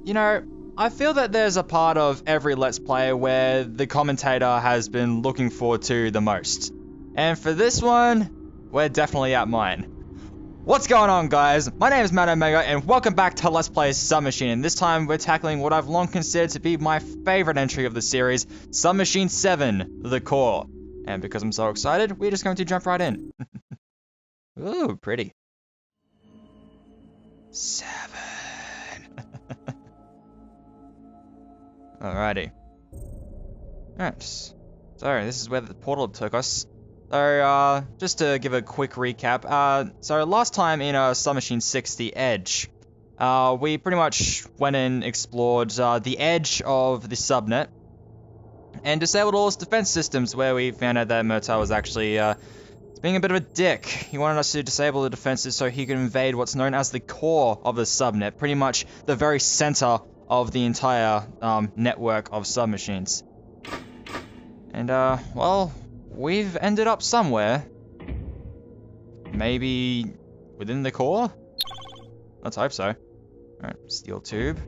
You know, I feel that there's a part of every Let's Play where the commentator has been looking forward to the most. And for this one, we're definitely at mine. What's going on, guys? My name is Matt Omega, and welcome back to Let's Play Submachine. And this time, we're tackling what I've long considered to be my favorite entry of the series, Submachine 7, The Core. And because I'm so excited, we're just going to jump right in. Ooh, pretty. 7. Alrighty. Alright. So, this is where the portal took us. So, just to give a quick recap. So last time in Submachine 6, The Edge, we pretty much went and explored the edge of the subnet and disabled all its defense systems, where we found out that Murtaugh was actually being a bit of a dick. He wanted us to disable the defenses so he could invade what's known as the core of the subnet, pretty much the very center of the entire network of submachines. And, well, we've ended up somewhere. Maybe within the core? Let's hope so. Alright, steel tube.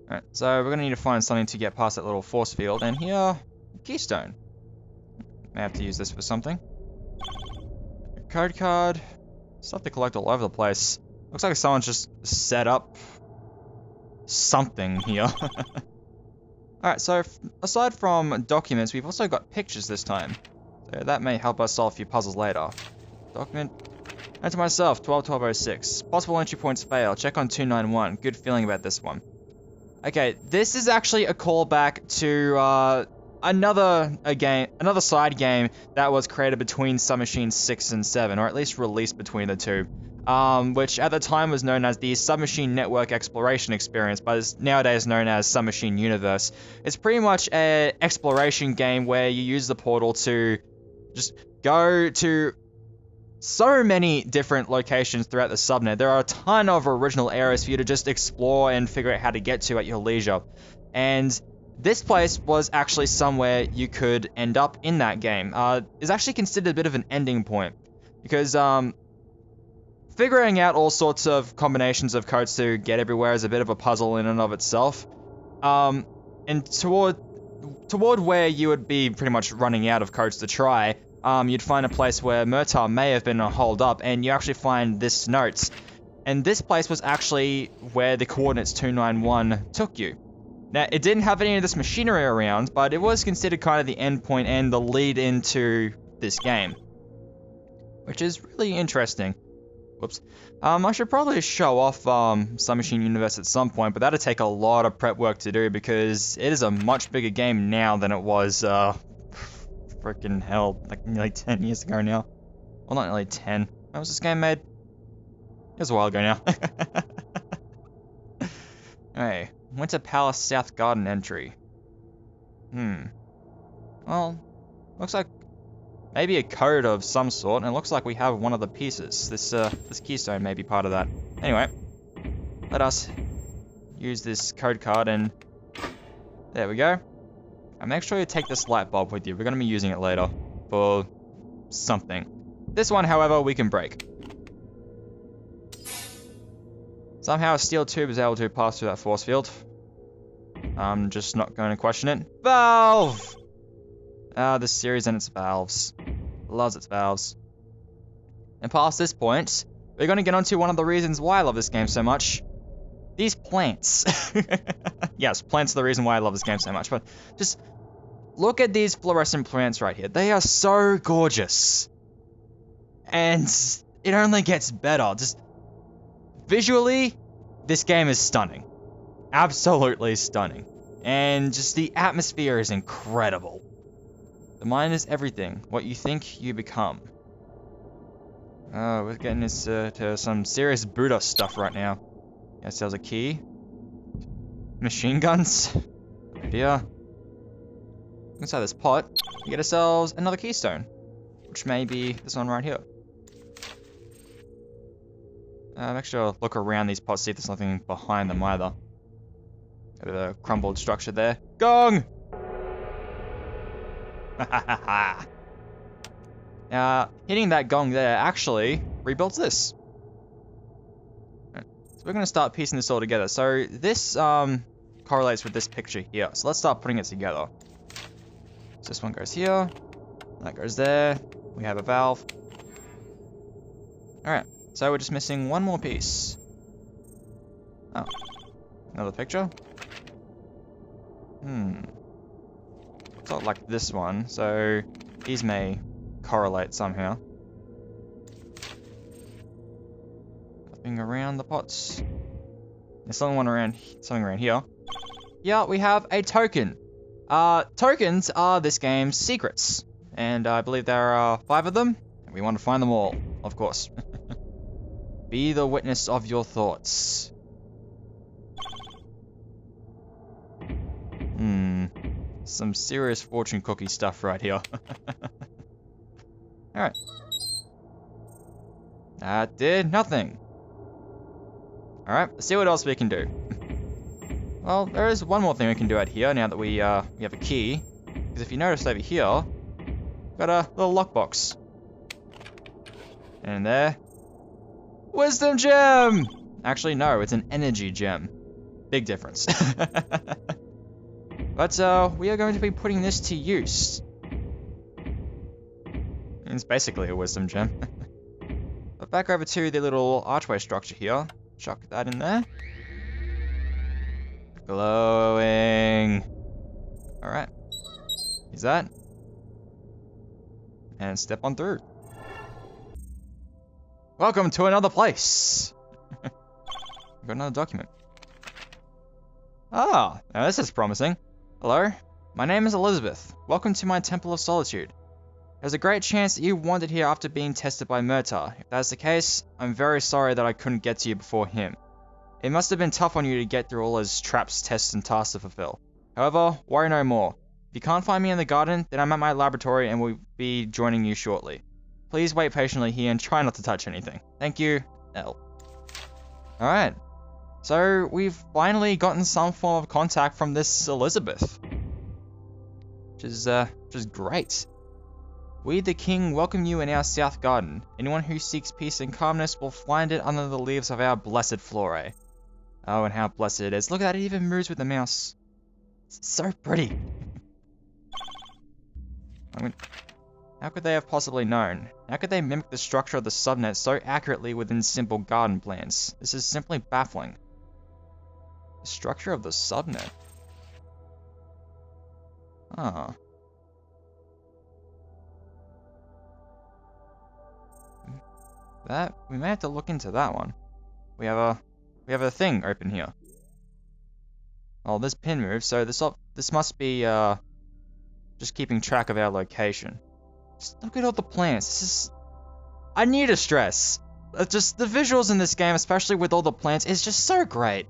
Alright, so we're gonna need to find something to get past that little force field, and here, keystone. May have to use this for something. Code card. Stuff to collect all over the place. Looks like someone's just set up something here. Alright, so aside from documents, we've also got pictures this time. So that may help us solve a few puzzles later. Document. Enter myself, 12-1206. Possible entry points fail. Check on 291. Good feeling about this one. Okay, this is actually a callback to another side game that was created between Submachine 6 and 7, or at least released between the two. Which at the time was known as the Submachine Network Exploration Experience, but is nowadays known as Submachine Universe. It's pretty much an exploration game where you use the portal to just go to so many different locations throughout the subnet. There are a ton of original areas for you to just explore and figure out how to get to at your leisure. And this place was actually somewhere you could end up in that game. It's actually considered a bit of an ending point, because figuring out all sorts of combinations of codes to get everywhere is a bit of a puzzle in and of itself. And toward where you would be pretty much running out of codes to try, you'd find a place where Murtaugh may have been holed up, and you actually find this note. And this place was actually where the coordinates 291 took you. Now, it didn't have any of this machinery around, but it was considered kind of the end point and the lead into this game, which is really interesting. Whoops. I should probably show off Submachine Universe at some point, but that'd take a lot of prep work to do, because it is a much bigger game now than it was, freaking hell, like nearly 10 years ago now. Well, not nearly 10. When was this game made? It was a while ago now. Hey, Winter Palace South Garden entry. Well, looks like maybe a code of some sort, and it looks like we have one of the pieces. This keystone may be part of that. Anyway, let us use this code card, and there we go. And make sure you take this light bulb with you. We're going to be using it later for something. This one, however, we can break. Somehow a steel tube is able to pass through that force field. I'm just not going to question it. Valve! This series and its valves. Loves its valves. And past this point, we're going to get onto one of the reasons why I love this game so much. These plants. Yes, plants are the reason why I love this game so much, but just look at these fluorescent plants right here. They are so gorgeous. And it only gets better. Just visually, this game is stunning. Absolutely stunning. And just the atmosphere is incredible. The mind is everything. What you think, you become. Oh, we're getting into some serious Buddha stuff right now. Get ourselves a key. Machine guns. Idea. Inside this pot, we get ourselves another keystone, which may be this one right here. Make sure to look around these pots, see if there's nothing behind them either. A bit of a crumbled structure there. Gong! Hitting that gong there actually rebuilds this. we're going to start piecing this all together. So this correlates with this picture here. So let's start putting it together. So this one goes here. That goes there. We have a valve. Alright, so we're just missing one more piece. Oh, another picture. It's not like this one, so these may correlate somehow. Nothing around the pots. There's something around here. Yeah, we have a token. Tokens are this game's secrets, and I believe there are 5 of them, and we want to find them all, of course. Be the witness of your thoughts. Some serious fortune cookie stuff right here. Alright. That did nothing. Alright, let's see what else we can do. Well, there is one more thing we can do out here now that we have a key. Because if you notice over here, we've got a little lockbox. And there. Wisdom gem! Actually, no, it's an energy gem. Big difference. But we are going to be putting this to use. It's basically a wisdom gem. But back over to the little archway structure here. Chuck that in there. Glowing. Alright. Use that. And step on through. Welcome to another place. We've got another document. Ah, now this is promising. Hello, my name is Elizabeth. Welcome to my Temple of Solitude. There's a great chance that you wandered here after being tested by Murtaugh. If that's the case, I'm very sorry that I couldn't get to you before him. It must have been tough on you to get through all those traps, tests, and tasks to fulfill. However, worry no more. If you can't find me in the garden, then I'm at my laboratory and will be joining you shortly. Please wait patiently here and try not to touch anything. Thank you, L. Alright. So, we've finally gotten some form of contact from this Elizabeth. Which is great. We, the King, welcome you in our South Garden. Anyone who seeks peace and calmness will find it under the leaves of our blessed flora. Oh, and how blessed it is. Look at that, it even moves with the mouse. It's so pretty. I mean, how could they have possibly known? How could they mimic the structure of the subnet so accurately within simple garden plans? This is simply baffling. The structure of the subnet? Ah. That we may have to look into that one. We have a thing open here. Oh, this pin moves, so this must be just keeping track of our location. Just look at all the plants. This is, I need to stress. Just the visuals in this game, especially with all the plants, is just so great.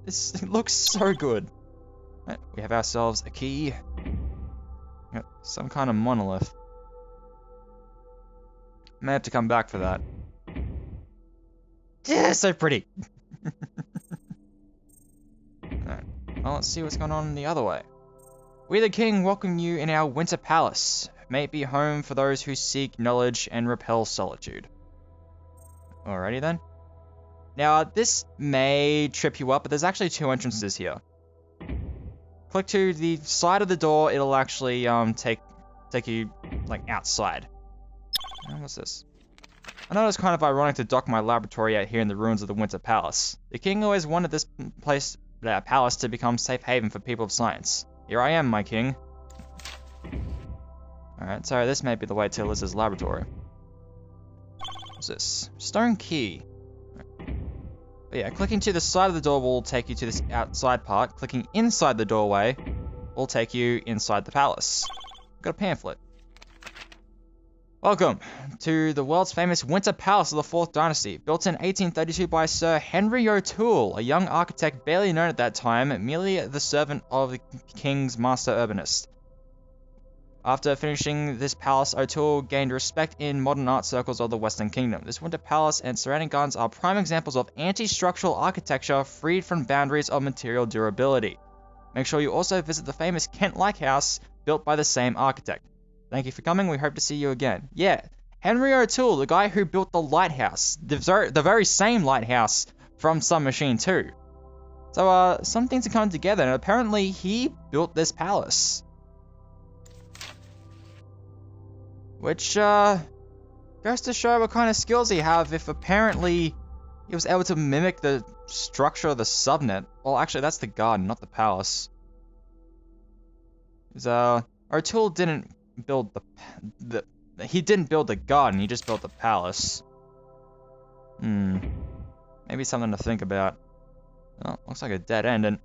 It looks so good. Right, we have ourselves a key. Yep, some kind of monolith. May have to come back for that. Yeah, so pretty. Alright, well, let's see what's going on the other way. We, the King, welcome you in our Winter Palace. May it be home for those who seek knowledge and repel solitude. Alrighty then. Now, this may trip you up, but there's actually 2 entrances here. Click to the side of the door, it'll actually take you, like, outside. What's this? I know it's kind of ironic to dock my laboratory out here in the ruins of the Winter Palace. The King always wanted this palace to become safe haven for people of science. Here I am, my King. Alright, so this may be the way to Liz's laboratory. What's this? Stone key. But yeah, clicking to the side of the door will take you to this outside part. Clicking inside the doorway will take you inside the palace. Got a pamphlet. Welcome to the world's famous Winter Palace of the 4th Dynasty, built in 1832 by Sir Henry O'Toole, a young architect barely known at that time, merely the servant of the King's master urbanist. After finishing this palace, O'Toole gained respect in modern art circles of the Western Kingdom. This Winter Palace and surrounding gardens are prime examples of anti-structural architecture freed from boundaries of material durability. Make sure you also visit the famous Kent Lighthouse, built by the same architect. Thank you for coming, we hope to see you again. Yeah, Henry O'Toole, the guy who built the lighthouse, the very same lighthouse from Submachine too. So, some things are coming together, and apparently he built this palace. Which, goes to show what kind of skills he have if apparently he was able to mimic the structure of the subnet. Well, actually, that's the garden, not the palace. O'Toole didn't build he didn't build the garden, he just built the palace. Maybe something to think about. Oh, looks like a dead end, and...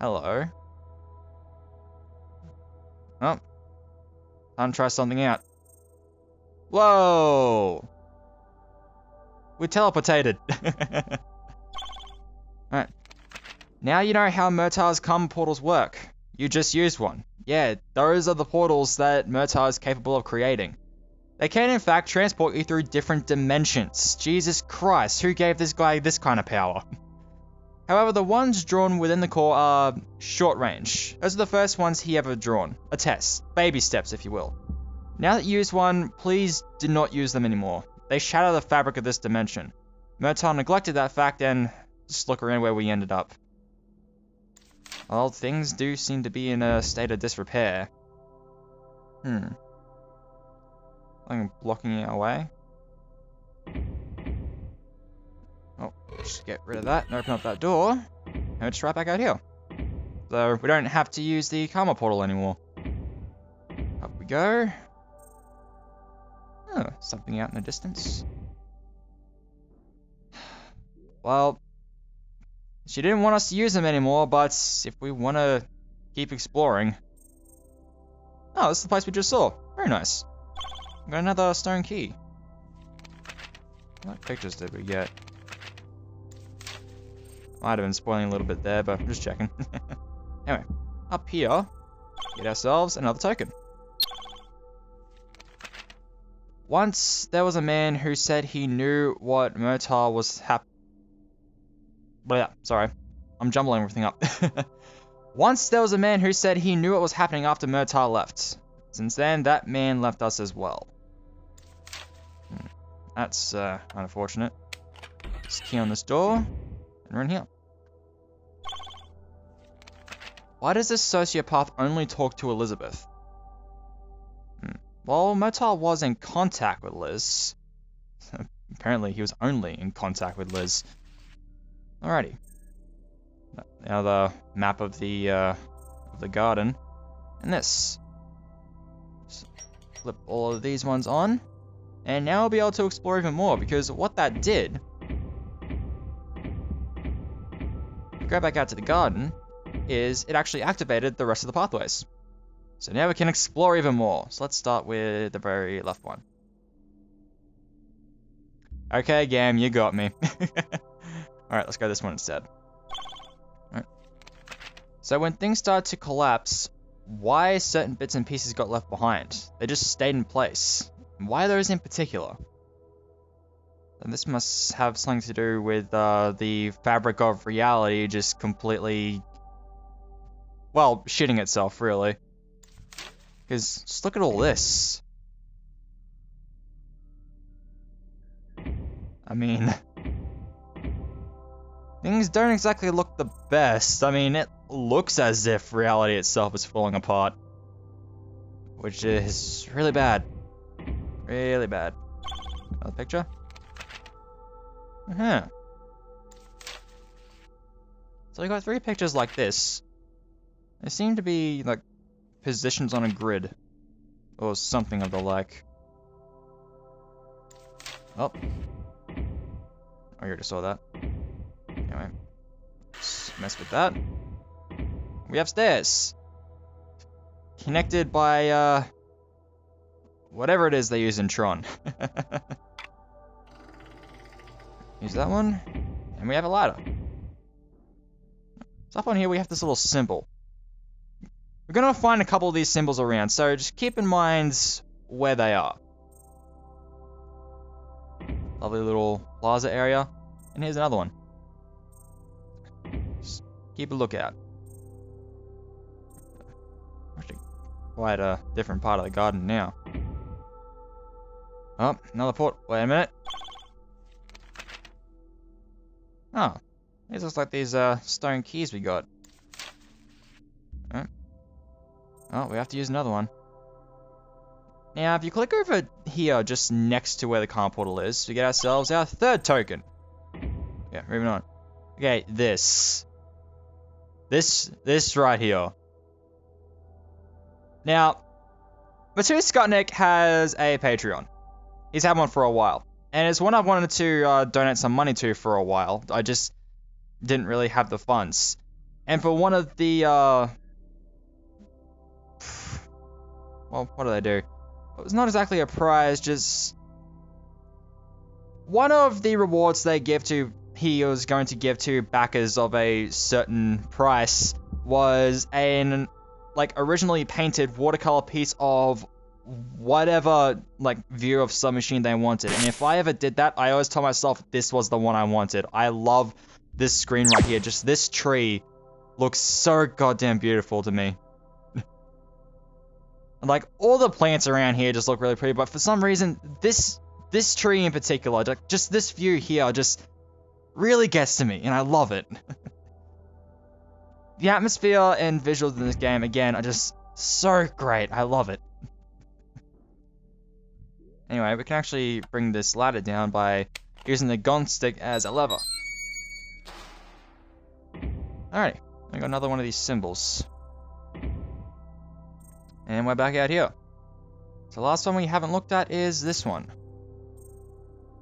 Hello. Oh. Time to try something out. Whoa! We teleportated. Alright. Now you know how Murtaugh's karma portals work. You just used one. Yeah, those are the portals that Murtaugh is capable of creating. They can in fact transport you through different dimensions. Jesus Christ, who gave this guy this kind of power? However, the ones drawn within the core are short range. Those are the first ones he ever drawn. A test. Baby steps, if you will. Now that you used one, please do not use them anymore. They shatter the fabric of this dimension. Murtaugh neglected that fact, and just look around where we ended up. Well, things do seem to be in a state of disrepair. I'm blocking our way. Oh, just get rid of that and open up that door. And it's right back out here. So we don't have to use the karma portal anymore. Up we go. Oh, something out in the distance. Well, she didn't want us to use them anymore, but if we want to keep exploring... Oh, this is the place we just saw. Very nice. Got another stone key. What pictures did we get? Might have been spoiling a little bit there, but I'm just checking. Anyway, up here, get ourselves another token. Once there was a man who said he knew what Murtaugh was sorry, I'm jumbling everything up. Once there was a man who said he knew what was happening after Murtaugh left. Since then, that man left us as well. That's unfortunate. Just key on this door, and we're in here. Why does this sociopath only talk to Elizabeth? Well, Murtaugh was in contact with Liz. Apparently, he was only in contact with Liz. Alrighty. Now the map of the garden, and this. Just flip all of these ones on. And now I'll be able to explore even more, because what that did... Go back out to the garden, is it actually activated the rest of the pathways. So now we can explore even more. So let's start with the very left one. Okay, game, you got me. Alright, let's go this one instead. Alright. So when things started to collapse, why certain bits and pieces got left behind? They just stayed in place. Why those in particular? And this must have something to do with the fabric of reality just completely, well, shitting itself, really. Because just look at all this. I mean, things don't exactly look the best. I mean, it looks as if reality itself is falling apart, which is really bad. Really bad. Another picture? So we got 3 pictures like this. They seem to be like positions on a grid or something of the like. Oh. I already saw that. Anyway. Let's mess with that. We have stairs. Connected by whatever it is they use in Tron. Use that one. And we have a ladder. So up on here we have this little symbol. We're going to find a couple of these symbols around, so just keep in mind where they are. Lovely little plaza area. And here's another one. Just keep a lookout. Actually, quite a different part of the garden now. Oh, another port. Wait a minute. Oh, these looks like these stone keys we got. Oh, we have to use another one. Now, if you click over here, just next to where the car portal is, we get ourselves our third token. Yeah, moving on. Okay, this right here. Now, Murtaugh Skutnik has a Patreon. He's had one for a while. And it's one I've wanted to donate some money to for a while. I just didn't really have the funds. And for one of the, well, what do they do? It was not exactly a prize, just one of the rewards they give to, he was going to give to backers of a certain price was an, like, originally painted watercolor piece of whatever, like, view of Submachine they wanted. And if I ever did that, I always told myself this was the one I wanted. I love this screen right here. Just this tree looks so goddamn beautiful to me. Like, all the plants around here just look really pretty, but for some reason, this tree in particular, just this view here, just really gets to me, and I love it. The atmosphere and visuals in this game, again, are just so great. I love it. Anyway, we can actually bring this ladder down by using the gun stick as a lever. Alrighty, we got another one of these symbols. And we're back out here. So the last one we haven't looked at is this one.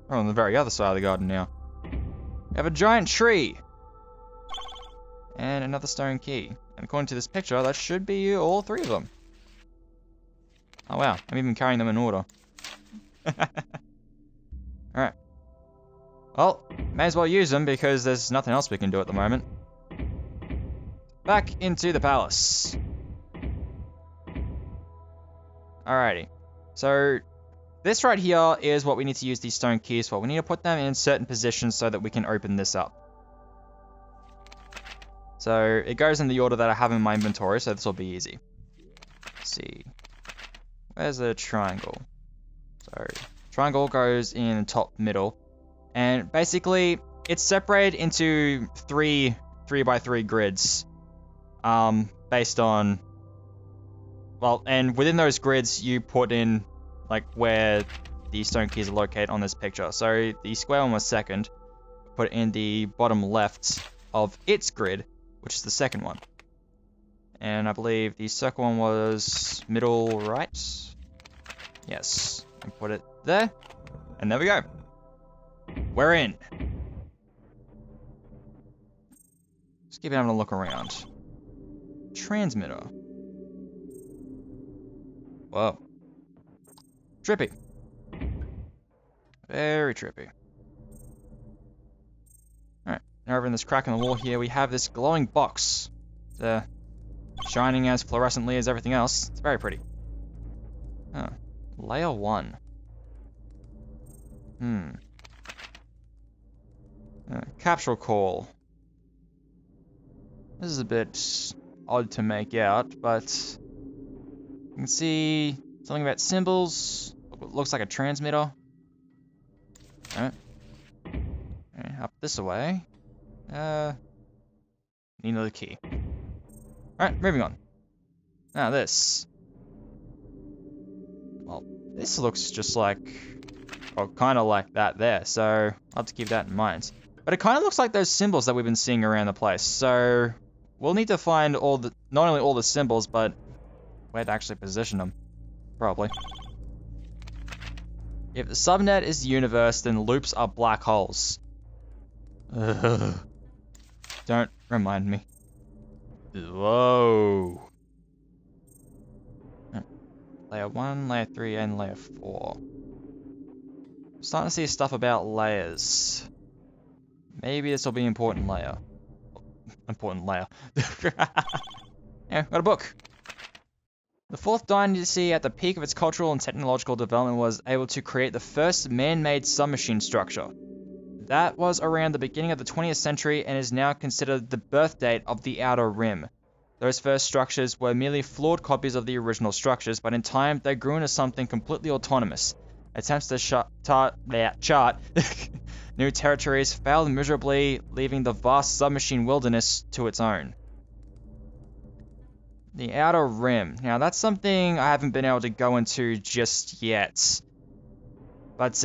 We're on the very other side of the garden now. We have a giant tree. And another stone key. And according to this picture, that should be all three of them. Oh wow, I'm even carrying them in order. Alright. Well, may as well use them because there's nothing else we can do at the moment. Back into the palace. Alrighty, so this right here is what we need to use these stone keys for. We need to put them in certain positions so that we can open this up. So it goes in the order that I have in my inventory, so this will be easy. Let's see, where's the triangle? So triangle goes in top middle, and basically it's separated into three by three grids, based on, well, and within those grids, you put in, like, where the stone keys are located on this picture. So the square one was second, put it in the bottom left of its grid, which is the second one. And I believe the circle one was middle right. Yes, and put it there, and there we go. We're in. Just keep having a look around. Transmitter. Whoa. Trippy. Very trippy. Alright, now over in this crack in the wall here, we have this glowing box. It's shining as fluorescently as everything else. It's very pretty. Oh, layer 1. Capsule call. This is a bit odd to make out, but you can see something about symbols. Looks like a transmitter. Alright. Up this way. Need another key. Alright, moving on. Now this. Well, this looks just like, or kind of like that there, so I'll have to keep that in mind. But it kind of looks like those symbols that we've been seeing around the place, so we'll need to find not only all the symbols, but where to actually position them, probably. If the subnet is the universe, then loops are black holes. Ugh. Don't remind me. Whoa. Layer 1, layer 3, and layer 4. I'm starting to see stuff about layers. Maybe this will be an important layer. Important layer. Yeah, got a book. The fourth dynasty, at the peak of its cultural and technological development, was able to create the first man-made submachine structure. That was around the beginning of the 20th century and is now considered the birth date of the Outer Rim. Those first structures were merely flawed copies of the original structures, but in time they grew into something completely autonomous. Attempts to chart New territories failed miserably, leaving the vast submachine wilderness to its own. The Outer Rim. Now, that's something I haven't been able to go into just yet. But,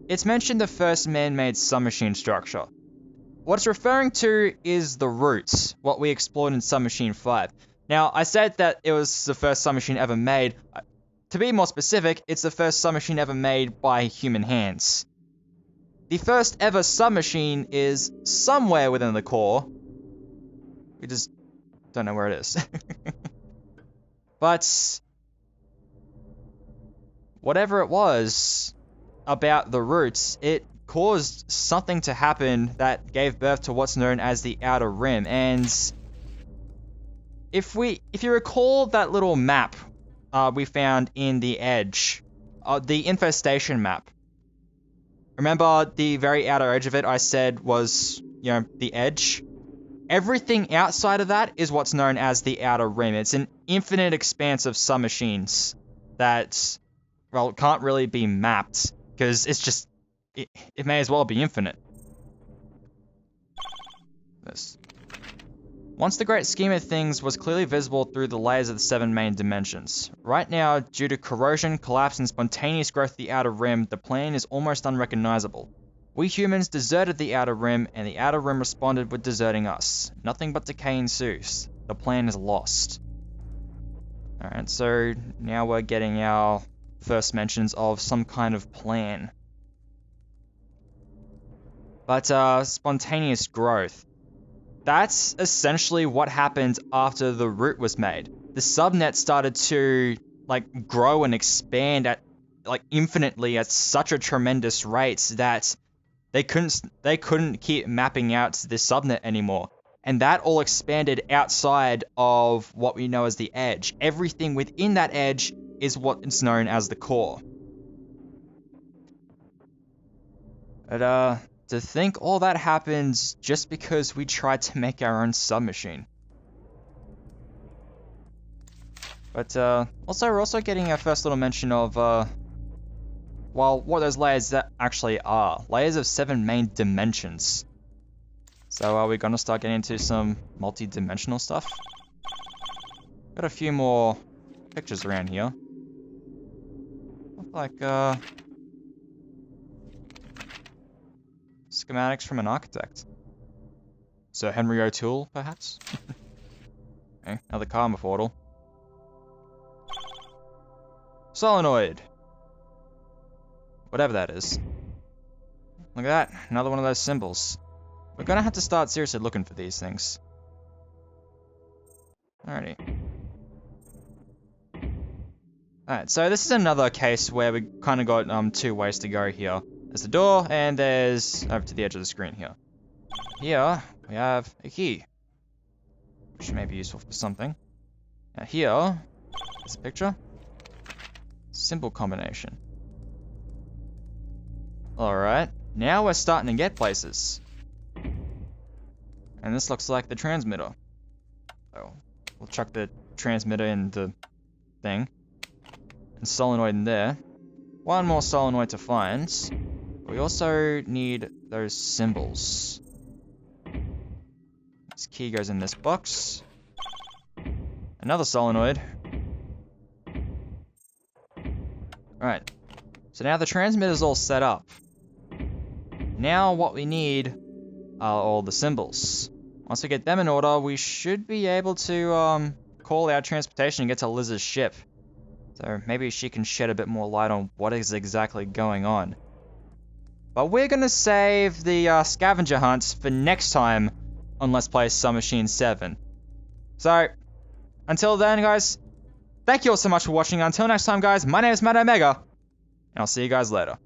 it's mentioned the first man-made submachine structure. What it's referring to is the roots, what we explored in Submachine 5. Now, I said that it was the first submachine ever made. To be more specific, it's the first submachine ever made by human hands. The first ever submachine is somewhere within the core. We just don't know where it is. But whatever it was about the roots, it caused something to happen that gave birth to what's known as the Outer Rim. And if you recall that little map we found in the edge, the infestation map. Remember the very outer edge of it I said was, the edge? Everything outside of that is what's known as the Outer Rim. It's an infinite expanse of submachines that, well, can't really be mapped, because it's just, it may as well be infinite. This. Once the great scheme of things was clearly visible through the layers of the 7 main dimensions. Right now, due to corrosion, collapse, and spontaneous growth of the Outer Rim, the plane is almost unrecognizable. We humans deserted the Outer Rim, and the Outer Rim responded with deserting us. Nothing but decay ensues. The plan is lost. Alright, so now we're getting our first mentions of some kind of plan. But, spontaneous growth. That's essentially what happened after the root was made. The subnet started to, grow and expand at, infinitely at such a tremendous rate that they couldn't keep mapping out the subnet anymore. And that all expanded outside of what we know as the edge. Everything within that edge is what is known as the core. But, to think all that happens just because we tried to make our own submachine. But, also, we're also getting our first little mention of, well, what those layers that actually are. Layers of 7 main dimensions. So are we gonna start getting into some multi-dimensional stuff? Got a few more pictures around here. Look like, schematics from an architect. Sir Henry O'Toole, perhaps? Okay, another karma portal. Solenoid! Whatever that is. Look at that, another one of those symbols. We're gonna have to start seriously looking for these things. Alrighty. Alright, so this is another case where we kind of got 2 ways to go here. There's the door, and there's over to the edge of the screen here. Here, we have a key, which may be useful for something. Now here, there's a picture. Symbol combination. Alright, now we're starting to get places. And this looks like the transmitter. So, we'll chuck the transmitter in the thing. And solenoid in there. One more solenoid to find. We also need those symbols. This key goes in this box. Another solenoid. Alright. So now the transmitter's all set up. Now what we need are all the symbols. Once we get them in order, we should be able to call our transportation and get to Liz's ship. So maybe she can shed a bit more light on what is exactly going on. But we're going to save the scavenger hunts for next time on Let's Play Submachine 7. So, until then, guys, thank you all so much for watching. Until next time, guys, my name is Matt Omega, and I'll see you guys later.